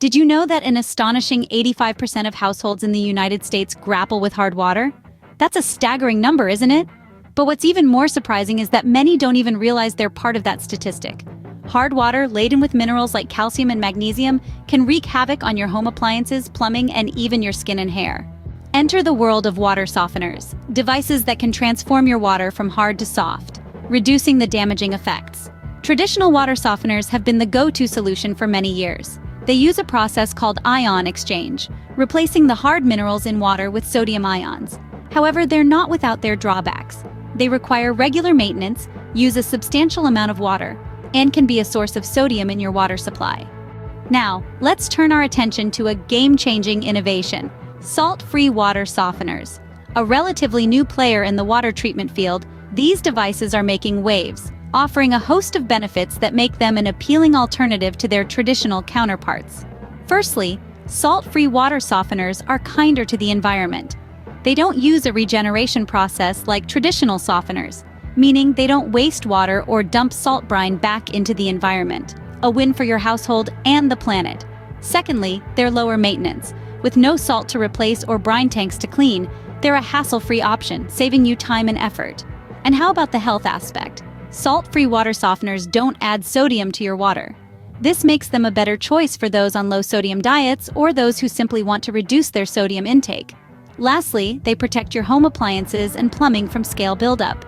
Did you know that an astonishing 85% of households in the United States grapple with hard water? That's a staggering number, isn't it? But what's even more surprising is that many don't even realize they're part of that statistic. Hard water, laden with minerals like calcium and magnesium, can wreak havoc on your home appliances, plumbing, and even your skin and hair. Enter the world of water softeners, devices that can transform your water from hard to soft, reducing the damaging effects. Traditional water softeners have been the go-to solution for many years. They use a process called ion exchange, replacing the hard minerals in water with sodium ions. However, they're not without their drawbacks. They require regular maintenance, use a substantial amount of water, and can be a source of sodium in your water supply. Now, let's turn our attention to a game-changing innovation: salt-free water softeners. A relatively new player in the water treatment field, these devices are making waves, offering a host of benefits that make them an appealing alternative to their traditional counterparts. Firstly, salt-free water softeners are kinder to the environment. They don't use a regeneration process like traditional softeners, meaning they don't waste water or dump salt brine back into the environment. A win for your household and the planet. Secondly, they're lower maintenance. With no salt to replace or brine tanks to clean, they're a hassle-free option, saving you time and effort. And how about the health aspect? Salt-free water softeners don't add sodium to your water. This makes them a better choice for those on low-sodium diets or those who simply want to reduce their sodium intake. Lastly, they protect your home appliances and plumbing from scale buildup.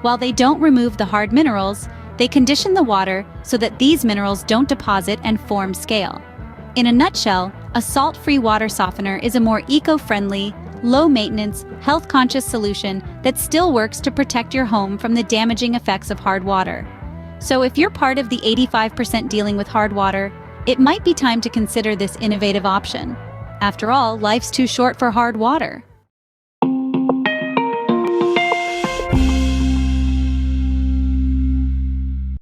While they don't remove the hard minerals, they condition the water so that these minerals don't deposit and form scale. In a nutshell, a salt-free water softener is a more eco-friendly, low-maintenance, health-conscious solution that still works to protect your home from the damaging effects of hard water. So if you're part of the 85% dealing with hard water, it might be time to consider this innovative option. After all, life's too short for hard water.